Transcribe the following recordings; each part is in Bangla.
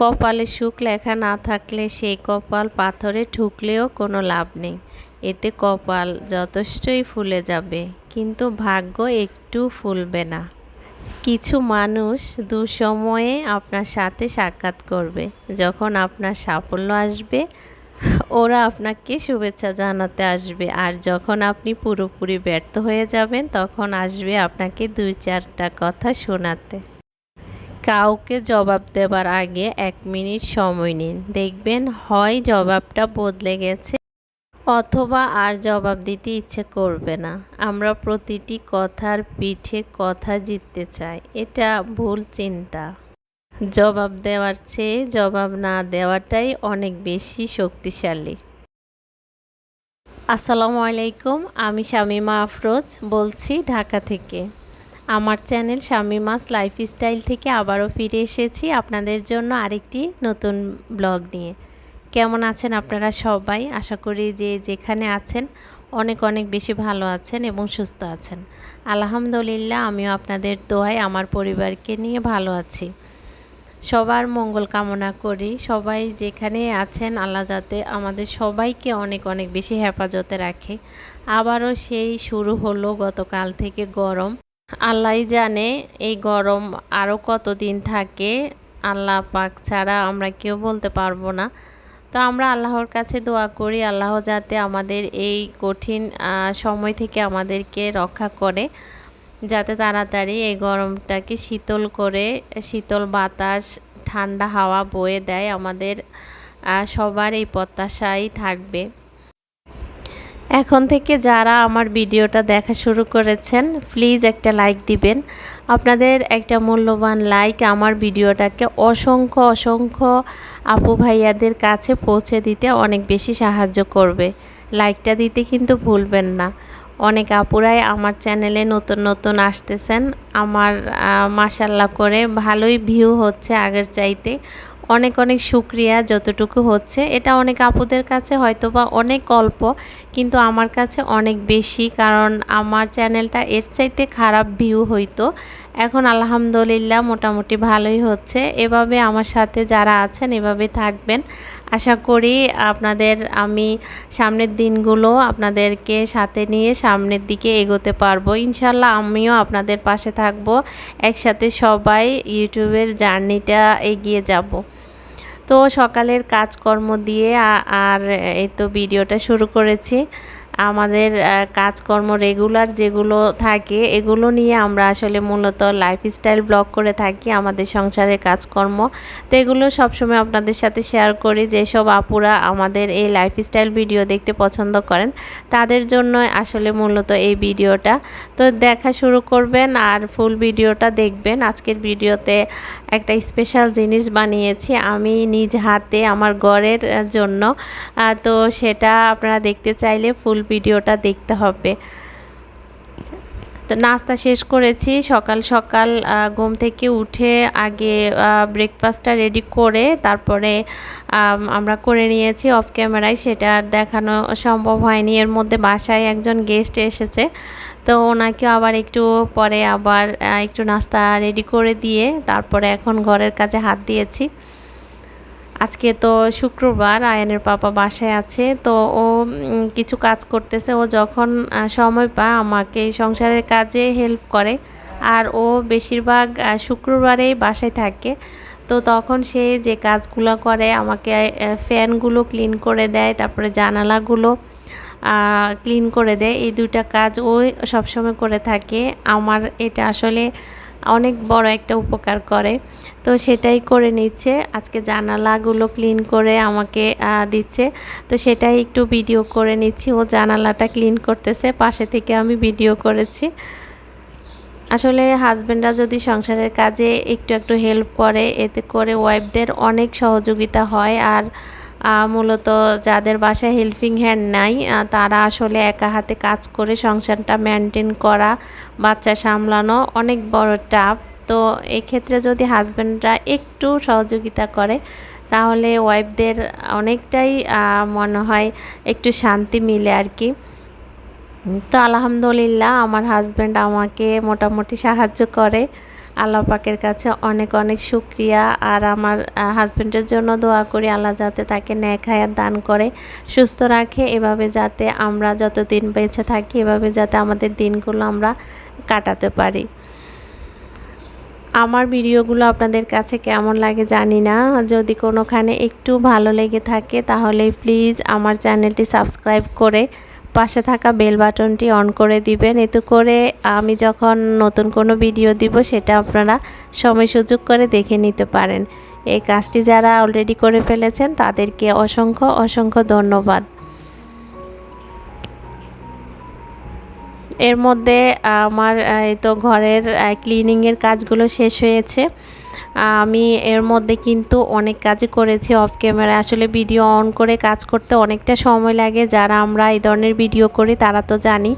কপালে সুখ লেখা না থাকলে সেই কপাল পাথরে ঠুকলেও কোনো লাভ নেই। এতে কপাল যথেষ্টই ফুলে যাবে, কিন্তু ভাগ্য একটু ফুলবে না। কিছু মানুষ দুঃসময়ে আপনার সাথে সাক্ষাৎ করবে। যখন আপনার সাফল্য আসবে, ওরা আপনাকে শুভেচ্ছা জানাতে আসবে, আর যখন আপনি পুরোপুরি ব্যর্থ হয়ে যাবেন, তখন আসবে আপনাকে 2-4টা কথা শোনাতে। কাউকে জবাব দেবার আগে 1 মিনিট সময় নিন, দেখবেন হয় জবাবটা বদলে গেছে, অথবা আর জবাব দিতে ইচ্ছে করবে না। আমরা প্রতিটি কথার পিঠে কথা জিততে চাই, এটা ভুল চিন্তা। জবাব দেওয়ার চেয়ে জবাব না দেওয়াটাই অনেক বেশি শক্তিশালী। আসসালামু আলাইকুম, আমি শামিমা আফরোজ বলছি ঢাকা থেকে। আমার চ্যানেল শামিমাস লাইফস্টাইল থেকে আবারও ফিরে এসেছি আপনাদের জন্য আরেকটি নতুন ব্লগ নিয়ে। কেমন আছেন আপনারা সবাই? আশা করি যে যেখানে আছেন অনেক অনেক বেশি ভালো আছেন এবং সুস্থ আছেন। আলহামদুলিল্লাহ, আমিও আপনাদের দোয়ায় আমার পরিবারকে নিয়ে ভালো আছি। সবার মঙ্গল কামনা করি। সবাই যেখানে আছেন আল্লাহ যাতে আমাদের সবাইকে অনেক অনেক বেশি হেফাজতে রাখে। আবারও সেই শুরু হলো গতকাল থেকে গরম। আল্লাহই জানে এই গরম আরও কতদিন থাকে, আল্লাহ পাক ছাড়া আমরা কেউ বলতে পারবো না। তো আমরা আল্লাহর কাছে দোয়া করি আল্লাহ যাতে আমাদের এই কঠিন সময় থেকে আমাদেরকে রক্ষা করে, যাতে তাড়াতাড়ি এই গরমটাকে শীতল করে শীতল বাতাস ঠান্ডা হাওয়া বয়ে দেয়। আমাদের সবার এই প্রত্যাশাই থাকবে। এখন থেকে যারা আমার ভিডিওটা দেখা শুরু করেছেন, প্লিজ একটা লাইক দিবেন। আপনাদের একটা মূল্যবান লাইক আমার ভিডিওটাকে অসংখ্য অসংখ্য আপু ভাইয়াদের কাছে পৌঁছে দিতে অনেক বেশি সাহায্য করবে। লাইকটা দিতে কিন্তু ভুলবেন না। অনেক আপুরাই আমার চ্যানেলে নতুন নতুন আসতেছেন। আমার মাশাআল্লাহ করে ভালোই ভিউ হচ্ছে আগের চাইতে। অনেক অনেক শুকরিয়া। যতটুকু হচ্ছে এটা অনেক আপুদের কাছে হয়তোবা অনেক অল্প, কিন্তু আমার কাছে অনেক বেশি, কারণ আমার চ্যানেলটা এর চাইতে খারাপ ভিউ হইতো। এখন আলহামদুলিল্লাহ মোটামুটি ভালোই হচ্ছে। এভাবে আমার সাথে যারা আছেন এভাবে থাকবেন। আশা করি আপনাদের আমি সামনের দিনগুলো আপনাদেরকে সাথে নিয়ে সামনের দিকে এগোতে পারবো ইনশাল্লাহ। আমিও আপনাদের পাশে থাকবো, একসাথে সবাই ইউটিউবের জার্নিটা এগিয়ে যাব। তো সকালের কাজকর্ম দিয়ে আর এই তো ভিডিওটা শুরু করেছি। আমাদের কাজকর্ম রেগুলার যেগুলো থাকে এগুলো নিয়ে আমরা আসলে মূলত লাইফস্টাইল ব্লগ করে থাকি, আমাদের সংসারের কাজকর্ম। তো এগুলো সবসময় আপনাদের সাথে শেয়ার করি। যেসব আপুরা আমাদের এই লাইফস্টাইল ভিডিও দেখতে পছন্দ করেন তাদের জন্য আসলে মূলত এই ভিডিওটা। তো দেখা শুরু করবেন আর ফুল ভিডিওটা দেখবেন। আজকের ভিডিওতে একটা স্পেশাল জিনিস বানিয়েছি আমি নিজ হাতে আমার ঘরের জন্য। তো সেটা আপনারা দেখতে চাইলে ফুল ভিডিওটা দেখতে হবে। তো নাস্তা শেষ করেছি সকাল সকাল, ঘুম থেকে উঠে আগে ব্রেকফাস্টটা রেডি করে তারপরে আমরা করে নিয়েছি অফ ক্যামেরায়, সেটা দেখানো সম্ভব হয়নি। এর মধ্যে বাসায় একজন গেস্ট এসেছে, তো ওনাকেও আবার একটু পরে আবার একটু নাস্তা রেডি করে দিয়ে তারপরে এখন ঘরের কাজে হাত দিয়েছি। আজকে তো শুক্রবার, আয়ানের পাপা বাসায় আছে, তো ও কিছু কাজ করতেছে। ও যখন সময় পায় আমাকে সংসারের কাজে হেল্প করে, আর ও বেশিরভাগ শুক্রবারেই বাসায় থাকে। তো তখন সে যে কাজগুলো করে আমাকে ফ্যানগুলো ক্লিন করে দেয়, তারপরে জানালাগুলো ক্লিন করে দেয়। এই দুইটা কাজ ও সবসময় করে থাকে। আমার এটা আসলে অনেক বড় একটা উপকার করে, তো সেটাই করে নিচ্ছে। আজকে জানালাগুলো ক্লিন করে আমাকে দিচ্ছে, তো সেটাই একটু ভিডিও করে নিচ্ছি। ও জানালাটা ক্লিন করতেছে, পাশে থেকে আমি ভিডিও করেছি। আসলে হাজব্যান্ডরা যদি সংসারের কাজে একটু একটু হেল্প করে, এতে করে ওয়াইফদের অনেক সহযোগিতা হয়। আর মূলত যাদের বাসায় হেল্পিং হ্যান্ড নাই তারা আসলে একা হাতে কাজ করে সংসারটা মেনটেন করা, বাচ্চা সামলানো অনেক বড় টাফ। তো এক্ষেত্রে যদি হাজব্যান্ডরা একটু সহযোগিতা করে তাহলে ওয়াইফদের অনেকটাই মনে হয় একটু শান্তি মিলে আর কি। তো আলহামদুলিল্লাহ আমার হাজব্যান্ড আমাকে মোটামুটি সাহায্য করে। আল্লাহ পাকের কাছে অনেক অনেক শুকরিয়া। আর আমার হাজব্যান্ডের জন্য দোয়া করি আল্লাহ যাতে তাকে নেক হায়াত দান করে, সুস্থ রাখে, এভাবে যাতে আমরা যতদিন বেঁচে থাকি এভাবে যাতে আমাদের দিনগুলো আমরা কাটাতে পারি। আমার ভিডিওগুলো আপনাদের কাছে কেমন লাগে জানি না, যদি কোনোখানে একটু ভালো লেগে থাকে তাহলে প্লিজ আমার চ্যানেলটি সাবস্ক্রাইব করে পাশে থাকা বেল বাটনটি অন করে দিবেন। এতে করে আমি যখন নতুন কোনো ভিডিও দিব সেটা আপনারা সময় সুযোগ করে দেখে নিতে পারেন। এই কাজটি যারা অলরেডি করে ফেলেছেন তাদেরকে অসংখ্য অসংখ্য ধন্যবাদ। এর মধ্যে আমার তো ঘরের ক্লিনিংয়ের কাজগুলো শেষ হয়েছে। আমি এর মধ্যে কিন্তু অনেক কাজই করেছি অফ ক্যামেরা। আসলে ভিডিও অন করে কাজ করতে অনেকটা সময় লাগে, যারা আমরা এই ধরনের ভিডিও করি তারা তো জানি।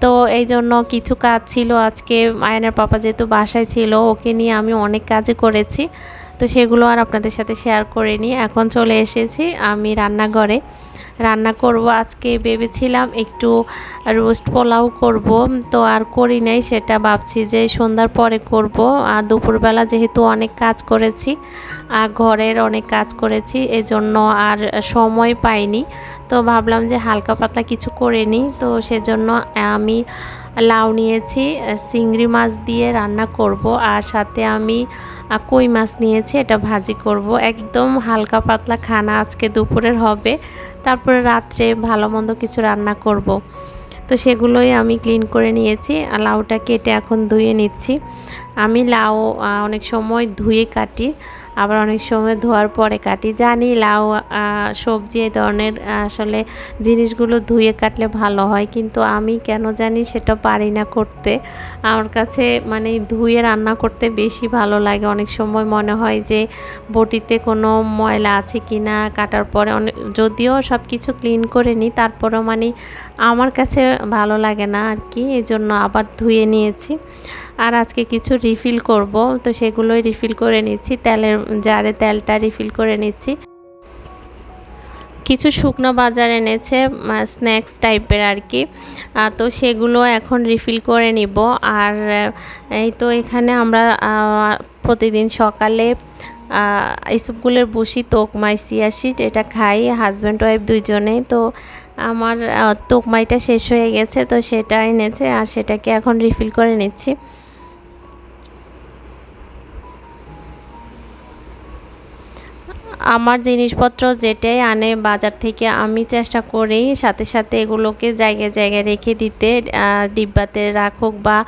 তো এই জন্য কিছু কাজ ছিল, আজকে আয়ানের পাপা যেহেতু বাসায় ছিল ওকে নিয়ে আমি অনেক কাজই করেছি, তো সেগুলো আর আপনাদের সাথে শেয়ার করিনি। এখন চলে এসেছি আমি রান্নাঘরে, রান্না করব। আজকে ভেবেছিলাম একটু রোস্ট পোলাও করব, তো আর করি নাই, সেটা ভাবছি যে সন্ধ্যার পরে করব। আর দুপুরবেলা যেহেতু অনেক কাজ করেছি, ঘরের অনেক কাজ করেছি, এজন্য আর সময় পাইনি। তো ভাবলাম যে হালকা পাতলা কিছু করে নিই, তো সেজন্য আমি লাউ নিয়েছি, চিংড়ি মাছ দিয়ে রান্না করব, আর সাথে আমি কই মাছ নিয়েছি, এটা ভাজি করব। একদম হালকা পাতলা খানা আজকে দুপুরের হবে, তারপরে রাত্রে ভালো মন্দ কিছু রান্না করব। তো সেগুলোই আমি ক্লিন করে নিয়েছি, আর লাউটা কেটে এখন ধুয়ে নিচ্ছি। আমি লাউ অনেক সময় ধুয়ে কাটি, আবার অনেক সময় ধোয়ার পরে কাটি। জানি লাউ সবজি এই ধরনের আসলে জিনিসগুলো ধুয়ে কাটলে ভালো হয়, কিন্তু আমি কেন জানি সেটা পারি না করতে। আমার কাছে মানে ধুয়ে রান্না করতে বেশি ভালো লাগে। অনেক সময় মনে হয় যে বটিতে কোনো ময়লা আছে কি না, কাটার পরে যদিও সব কিছু ক্লিন করে নিই তারপরেও মানে আমার কাছে ভালো লাগে না আর কি, এই জন্য আবার ধুয়ে নিয়েছি। আর আজকে কিছু রিফিল করব, তো সেগুলোই রিফিল করে নিচ্ছি, তেলের জারে তেলটা রিফিল করে নিচ্ছি। কিছু শুকনো বাজার এনেছে স্ন্যাক্স টাইপের আর কি, তো সেগুলো এখন রিফিল করে নিব। আর এই তো এখানে আমরা প্রতিদিন সকালে ইসবগুলের বসি, তোকমাই, চিয়া সিড এটা খাই হাজব্যান্ড ওয়াইফ দুইজনেই। তো আমার তোকমাইটা শেষ হয়ে গেছে, তো সেটা এনেছে আর সেটাকে এখন রিফিল করে নিচ্ছি। আমার জিনিসপত্র যেটাই আনে বাজার থেকে আমি চেষ্টা করি সাথে সাথে এগুলোকে জায়গায় জায়গায় রেখে দিতে, ডিব্বাতে রাখুক বা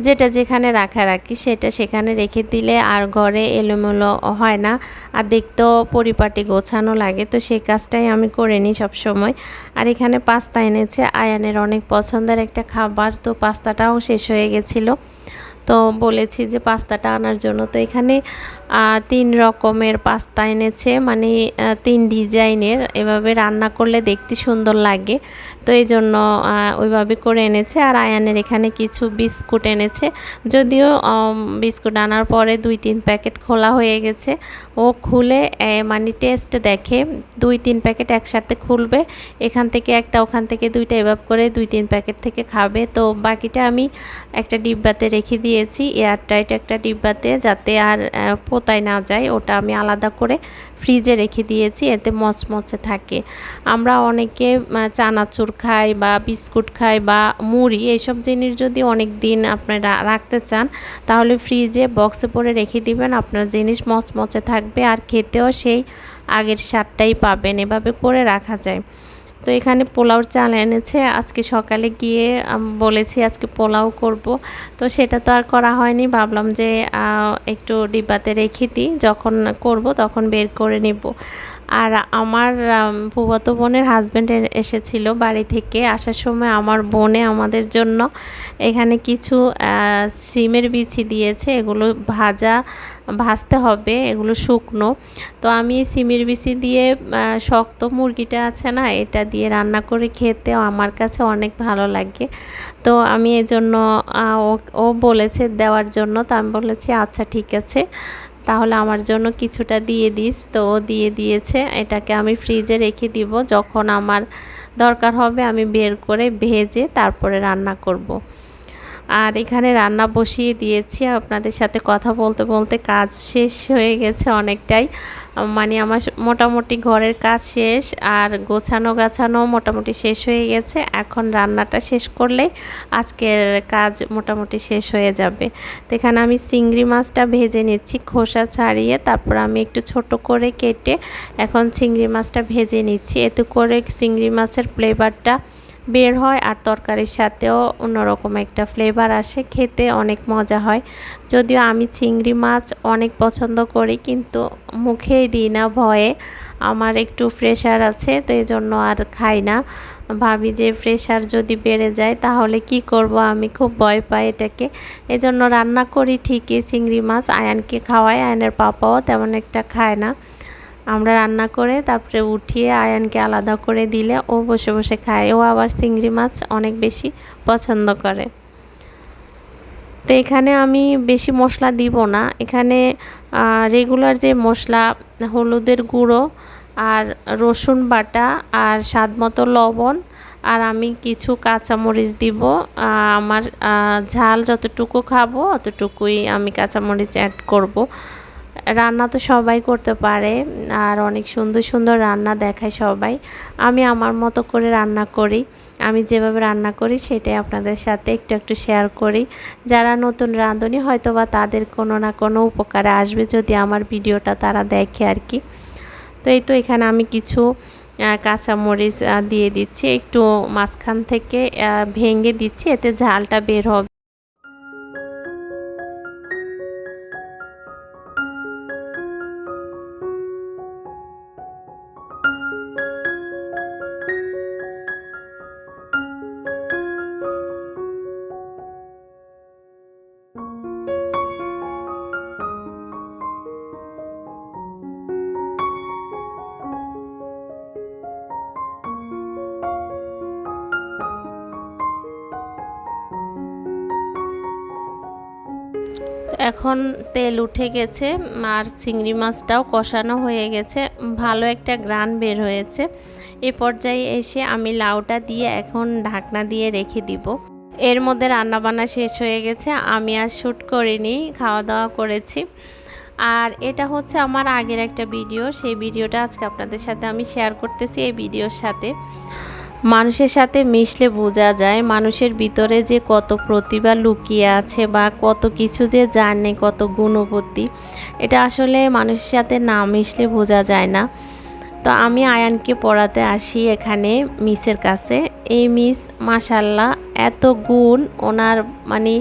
যেটা যেখানে রাখি সেটা সেখানে রেখে দিলে আর ঘরে এলোমেলো হয় না, আর দেখতেও পরিপাটি গোছানো লাগে। তো সেই কাজটাই আমি করে নিই সবসময়। আর এখানে পাস্তা এনেছে, আয়ানের অনেক পছন্দের একটা খাবার, তো পাস্তাটাও শেষ হয়ে গেছিলো, তো বলেছি যে পাস্তাটা আনার জন্য। তো এখানে 3 রকমের পাস্তা এনেছে, মানে 3 ডিজাইনের, এভাবে রান্না করলে দেখতে সুন্দর লাগে, তো এই জন্য ওইভাবে করে এনেছে। আর আয়ানের এখানে কিছু বিস্কুট এনেছে, যদিও বিস্কুট আনার পরে 2-3 প্যাকেট খোলা হয়ে গেছে। ও খুলে মানে টেস্ট দেখে, 2-3 প্যাকেট একসাথে খুলবে, এখান থেকে একটা ওখান থেকে 2টা এভাবে করে 2-3 প্যাকেট থেকে খাবে। তো বাকিটা আমি একটা ডিব্বাতে রেখে দিয়েছি, এয়ারটাইট একটা ডিব্বাতে, যাতে আর পোতায় না যায়, ওটা আমি আলাদা করে ফ্রিজে রেখে দিয়েছি, এতে মচমচে থাকে। আমরা অনেকে চানাচুর খাই বা বিস্কুট খাই বা মুড়ি, এইসব জিনিস যদি অনেক দিন আপনারা রাখতে চান তাহলে ফ্রিজে বক্সে পরে রেখে দিবেন, আপনার জিনিস মচমচে থাকবে আর খেতেও সেই আগের স্বাদটাই পাবেন, এভাবে করে রাখা যায়। তো এখানে পোলাওর চাল এনেছে, আজকে সকালে গিয়ে বলেছি আজকে পোলাও করব, তো সেটা তো আর করা হয়নি। ভাবলাম যে একটু ডিব্বাতে রেখে দিই, যখন করব তখন বের করে নেব। আর আমার ফুফাতো বোনের হাজব্যান্ড এসেছিল বাড়ি থেকে, আসার সময় আমার বোনে আমাদের জন্য এখানে কিছু সিমের বিচি দিয়েছে, এগুলো ভাজতে হবে, এগুলো শুকনো। তো আমি সিমের বিচি দিয়ে শক্ত মুরগিটা আছে না, এটা দিয়ে রান্না করে খেতে আমার কাছে অনেক ভালো লাগে। তো আমি এজন্য ও বলেছে দেওয়ার জন্য, তো আমি বলেছি আচ্ছা ঠিক আছে, তাহলে আমার জন্য কিছুটা দিয়ে দিস। তো ও দিয়ে দিয়েছে, এটাকে আমি ফ্রিজে রেখে দিব, যখন আমার দরকার হবে আমি বের করে ভেজে তারপরে রান্না করব। আর এখানে রান্না বসিয়ে দিয়েছি। আপনাদের সাথে কথা বলতে বলতে কাজ শেষ হয়ে গেছে অনেকটাই, মানে আমার মোটামুটি ঘরের কাজ শেষ আর গোছানো মোটামুটি শেষ হয়ে গেছে। এখন রান্নাটা শেষ করলে আজকের কাজ মোটামুটি শেষ হয়ে যাবে। তো এখানে আমি চিংড়ি মাছটা ভেজে নিচ্ছি খোসা ছাড়িয়ে, তারপর আমি একটু ছোট করে কেটে এখন চিংড়ি মাছটা ভেজে নিচ্ছি। এতে করে চিংড়ি মাছের ফ্লেভারটা বের হয় আর তরকারির সাথেও অন্যরকম একটা ফ্লেভার আসে, খেতে অনেক মজা হয়। যদিও আমি চিংড়ি মাছ অনেক পছন্দ করি, কিন্তু মুখেই দিই না ভয়ে, আমার একটু প্রেশার আছে, তো এই জন্য আর খাই না। ভাবি যে প্রেশার যদি বেড়ে যায় তাহলে কি করব, আমি খুব ভয় পাই এটাকে। এজন্য রান্না করি ঠিকই চিংড়ি মাছ, আয়ানকে খাওয়াই, আয়ানের পাপাও তেমন একটা খায় না। আমরা রান্না করে তারপরে উঠিয়ে আয়ানকে আলাদা করে দিলে ও বসে বসে খায়। ও আবার চিংড়ি মাছ অনেক বেশি পছন্দ করে। তো এখানে আমি বেশি মশলা দিব না, এখানে রেগুলার যে মশলা হলুদের গুঁড়ো আর রসুন বাটা আর স্বাদ মতো লবণ, আর আমি কিছু কাঁচামরিচ দিব। আমার ঝাল যতটুকু খাবো অতটুকুই আমি কাঁচামরিচ অ্যাড করব। রান্না তো সবাই করতে পারে আর অনেক সুন্দর সুন্দর রান্না দেখায় সবাই। আমি আমার মতো করে রান্না করি, আমি যেভাবে রান্না করি সেটাই আপনাদের সাথে একটু একটু শেয়ার করি। যারা নতুন রাঁধুনি হয়তো বা তাদের কোনো না কোনো উপকারে আসবে যদি আমার ভিডিওটা তারা দেখে আর কি। তো এই তো এখানে আমি কিছু কাঁচামরিচ দিয়ে দিচ্ছি, একটু মাঝখান থেকে ভেঙে দিচ্ছি, এতে ঝালটা বের হবে। তো এখন তেল উঠে গেছে আর চিংড়ি মাছটাও কষানো হয়ে গেছে, ভালো একটা গ্রান বের হয়েছে। এই পর্যায়ে এসে আমি লাউটা দিয়ে এখন ঢাকনা দিয়ে রেখে দিব। এর মধ্যে রান্নাবান্না শেষ হয়ে গেছে, আমি আর শ্যুট করিনি, খাওয়া দাওয়া করেছি। আর এটা হচ্ছে আমার আগের একটা ভিডিও, সেই ভিডিওটা আজকে আপনাদের সাথে আমি শেয়ার করতেছি। এই ভিডিওর সাথে মানুষের সাথে মিশলে বোঝা যায় মানুষের ভিতরে যে কত প্রতিভা লুকিয়ে আছে বা কত কিছু যে জানে, কত গুণবতী, এটা আসলে মানুষের সাথে না মিশলে বোঝা যায় না। তো আমি আয়ানকে পড়াতে আসি এখানে মিসের কাছে। এই মিস মাশাল্লাহ এত গুণ, ওনার মানে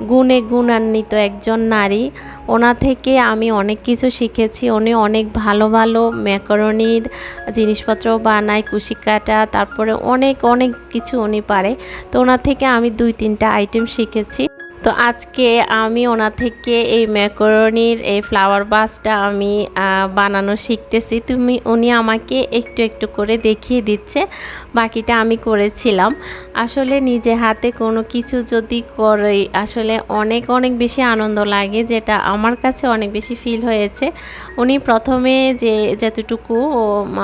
গুণে গুণান্বিত একজন নারী। ওনা থেকে আমি অনেক কিছু শিখেছি। উনি অনেক ভালো ভালো ম্যাকারনির জিনিসপত্র বানায়, কুশি কাটা, তারপরে অনেক অনেক কিছু উনি পারে। তো ওনার থেকে আমি 2-3টা আইটেম শিখেছি। তো আজকে আমি ওনা থেকে এই ম্যাকারনির এই ফ্লাওয়ার বাসটা আমি বানানো শিখতেছি। উনি আমাকে একটু একটু করে দেখিয়ে দিচ্ছে, বাকিটা আমি করেছিলাম। আসলে নিজে হাতে কোনো কিছু যদি করে আসলে অনেক অনেক বেশি আনন্দ লাগে, যেটা আমার কাছে অনেক বেশি ফিল হয়েছে। উনি প্রথমে যতটুকু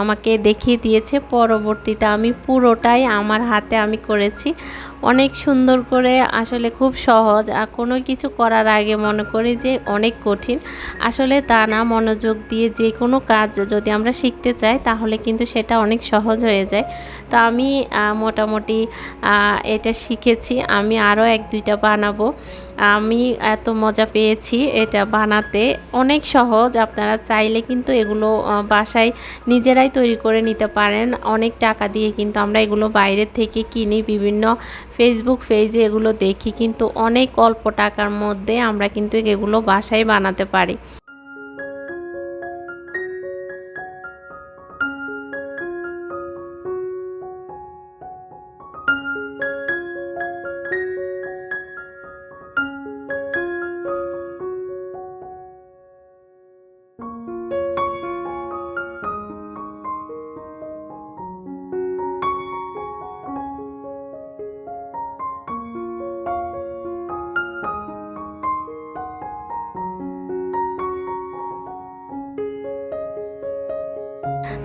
আমাকে দেখিয়ে দিয়েছে, পরবর্তীতে আমি পুরোটাই আমার হাতে আমি করেছি অনেক সুন্দর করে। আসলে খুব সহজ, আর কোনো কিছু করার আগে মনে করি যে অনেক কঠিন, আসলে তা না। মনোযোগ দিয়ে যে কোনো কাজ যদি আমরা শিখতে চাই তাহলে কিন্তু সেটা অনেক সহজ হয়ে যায়। তো আমি মোটামুটি এটা শিখেছি, আমি আরও 1-2টা বানাবো। আমি এত মজা পেয়েছি এটা বানাতে, অনেক সহজ। আপনারা চাইলে কিন্তু এগুলো বাসায় নিজেরাই তৈরি করে নিতে পারেন। অনেক টাকা দিয়ে কিন্তু আমরা এগুলো বাইরের থেকে কিনি, বিভিন্ন ফেসবুক পেজে এগুলো দেখি, কিন্তু অনেক অল্প টাকার মধ্যে আমরা কিন্তু এগুলো বাসায় বানাতে পারি।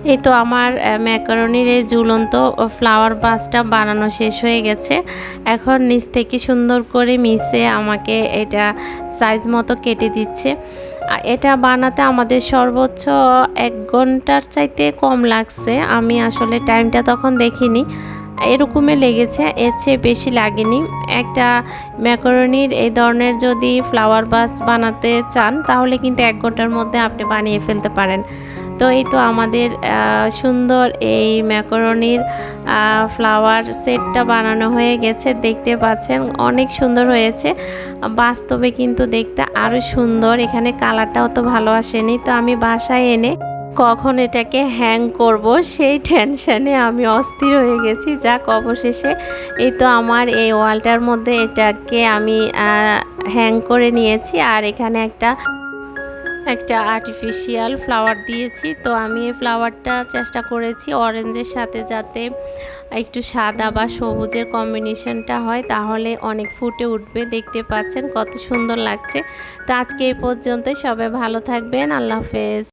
এই তো আমার ম্যাকারনির এই ঝুলন্ত ফ্লাওয়ার বাসটা বানানো শেষ হয়ে গেছে। এখন নিচ থেকে সুন্দর করে মিশে আমাকে এটা সাইজ মতো কেটে দিচ্ছে। এটা বানাতে আমাদের সর্বোচ্চ 1 ঘন্টার চাইতে কম লাগছে। আমি আসলে টাইমটা তখন দেখিনি, এরকমই লেগেছে, এর চেয়ে বেশি লাগেনি। একটা ম্যাকারনির এই ধরনের যদি ফ্লাওয়ার বাস বানাতে চান তাহলে কিন্তু 1 ঘন্টার মধ্যে আপনি বানিয়ে ফেলতে পারেন। তো এই তো আমাদের সুন্দর এই ম্যাকারনির ফ্লাওয়ার সেটটা বানানো হয়ে গেছে। দেখতে পাচ্ছেন অনেক সুন্দর হয়েছে, বাস্তবে কিন্তু দেখতে আরও সুন্দর। এখানে কালারটাও তো ভালো আসেনি। তো আমি বাসায় এনে কখন এটাকে হ্যাং করব সেই টেনশনে আমি অস্থির হয়ে গেছি। যাক, অবশেষে এই তো আমার এই ওয়ালটার মধ্যে এটাকে আমি হ্যাং করে নিয়েছি। আর এখানে একটা আর্টিফিশিয়াল ফ্লাওয়ার দিয়েছি। তো আমি এই ফ্লাওয়ারটা চেষ্টা করেছি অরেঞ্জের সাথে যাতে একটু সাদা বা সবুজের কম্বিনেশনটা হয়, তাহলে অনেক ফুটে উঠবে। দেখতে পাচ্ছেন কত সুন্দর লাগছে। তো আজকে এই পর্যন্তই, সবাই ভালো থাকবেন, আল্লাহ হাফেজ।